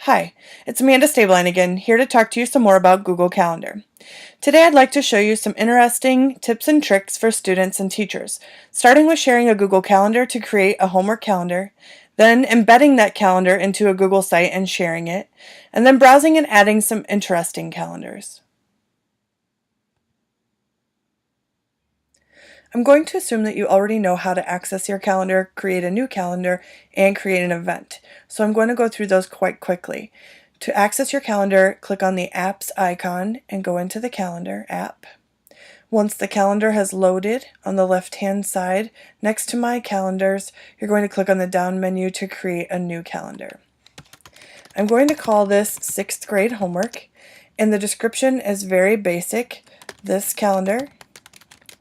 Hi, it's Amanda Stablein again, here to talk to you some more about Google Calendar. Today I'd like to show you some interesting tips and tricks for students and teachers, starting with sharing a Google Calendar to create a homework calendar, then embedding that calendar into a Google site and sharing it, and then browsing and adding some interesting calendars. I'm going to assume that you already know how to access your calendar, create a new calendar, and create an event. So I'm going to go through those quite quickly. To access your calendar, click on the Apps icon and go into the Calendar app. Once the calendar has loaded, on the left-hand side, next to My Calendars, you're going to click on the down menu to create a new calendar. I'm going to call this 6th grade homework, and the description is very basic. This calendar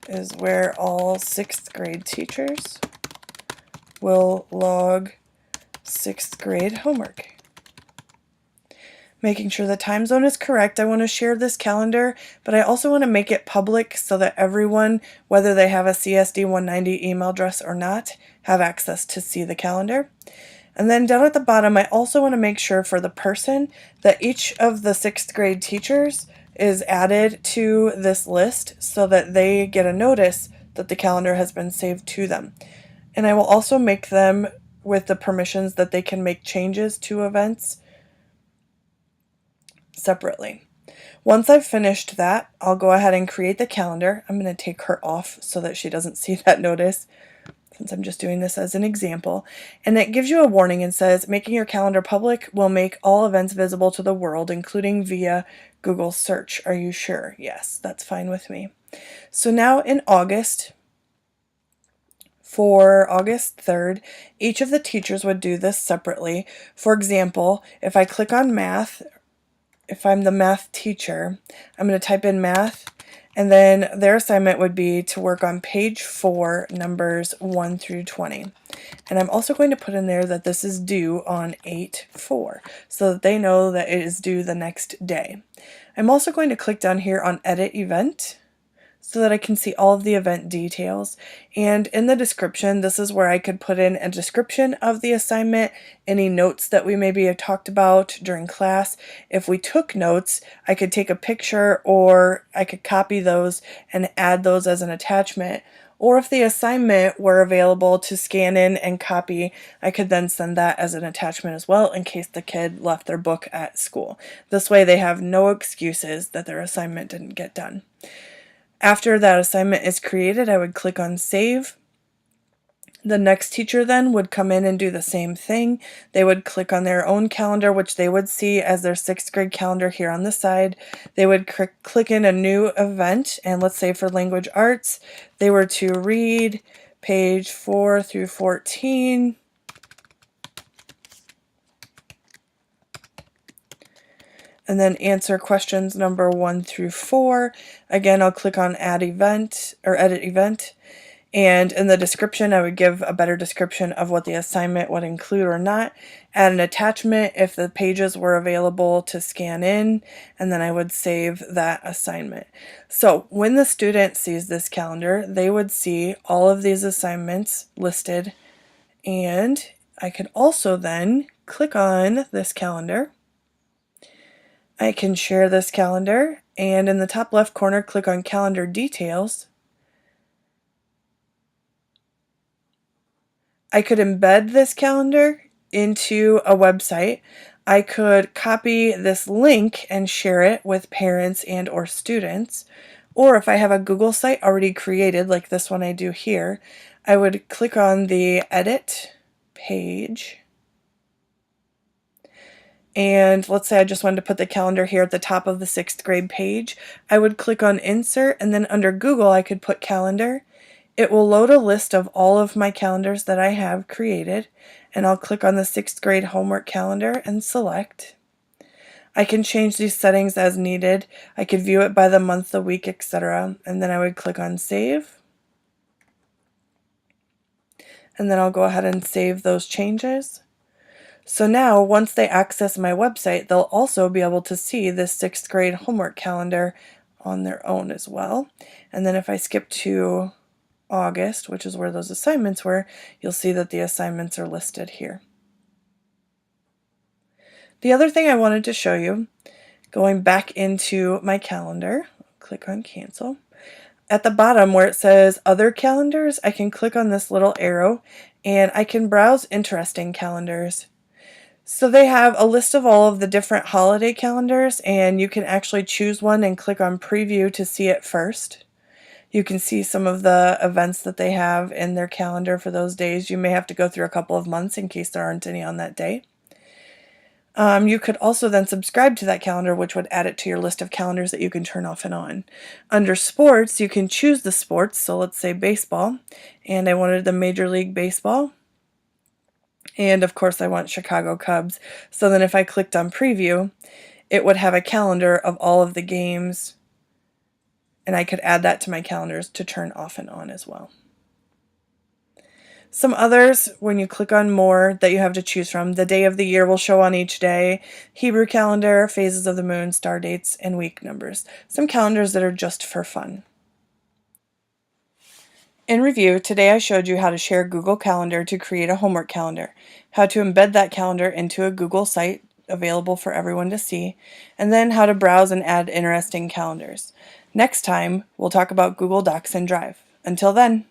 is where all 6th grade teachers will log 6th grade homework. Making sure the time zone is correct, I want to share this calendar, but I also want to make it public so that everyone, whether they have a CSD 190 email address or not, have access to see the calendar. And then down at the bottom, I also want to make sure for the person that each of the 6th grade teachers is added to this list so that they get a notice that the calendar has been saved to them. And I will also make them with the permissions that they can make changes to events separately. Once I've finished that, I'll go ahead and create the calendar. I'm going to take her off so that she doesn't see that notice, since I'm just doing this as an example. And it gives you a warning and says, making your calendar public will make all events visible to the world, including via Google search. Are you sure? Yes, that's fine with me. So now in August, for August 3rd, each of the teachers would do this separately. For example, if I click on math, if I'm the math teacher, I'm going to type in math, and then their assignment would be to work on page 4, numbers 1 through 20. And I'm also going to put in there that this is due on 8/4, so that they know that it is due the next day. I'm also going to click down here on Edit Event, so that I can see all of the event details. And in the description, this is where I could put in a description of the assignment, any notes that we maybe have talked about during class. If we took notes, I could take a picture or I could copy those and add those as an attachment. Or if the assignment were available to scan in and copy, I could then send that as an attachment as well in case the kid left their book at school. This way they have no excuses that their assignment didn't get done. After that assignment is created, I would click on Save. The next teacher then would come in and do the same thing. They would click on their own calendar, which they would see as their 6th grade calendar here on the side. They would click in a new event, and let's say for language arts, they were to read page 4 through 14. And then answer questions number 1 through 4. Again, I'll click on Add Event or Edit Event. And in the description, I would give a better description of what the assignment would include or not. Add an attachment if the pages were available to scan in, and then I would save that assignment. So when the student sees this calendar, they would see all of these assignments listed. And I could also then click on this calendar. I can share this calendar, and in the top left corner, click on Calendar Details. I could embed this calendar into a website. I could copy this link and share it with parents and or students. Or if I have a Google site already created, like this one I do here, I would click on the Edit page. And let's say I just wanted to put the calendar here at the top of the 6th grade page. I would click on Insert, and then under Google I could put Calendar. It will load a list of all of my calendars that I have created, and I'll click on the 6th grade homework calendar and select. I can change these settings as needed. I could view it by the month, the week, etc. And then I would click on Save. And then I'll go ahead and save those changes. So now, once they access my website, they'll also be able to see this 6th grade homework calendar on their own as well. And then if I skip to August, which is where those assignments were, you'll see that the assignments are listed here. The other thing I wanted to show you, going back into my calendar, click on cancel. At the bottom where it says other calendars, I can click on this little arrow and I can browse interesting calendars. So they have a list of all of the different holiday calendars, and you can actually choose one and click on preview to see it first. You can see some of the events that they have in their calendar for those days. You may have to go through a couple of months in case there aren't any on that day. You could also then subscribe to that calendar, which would add it to your list of calendars that you can turn off and on. Under sports, you can choose the sports. So let's say baseball, and I wanted the Major League Baseball. And of course I want Chicago Cubs. So then if I clicked on preview, it would have a calendar of all of the games, and I could add that to my calendars to turn off and on as well. Some others, when you click on more that you have to choose from, the day of the year will show on each day, Hebrew calendar, phases of the moon, star dates, and week numbers. Some calendars that are just for fun. In review, today I showed you how to share Google Calendar to create a homework calendar, how to embed that calendar into a Google site available for everyone to see, and then how to browse and add interesting calendars. Next time, we'll talk about Google Docs and Drive. Until then.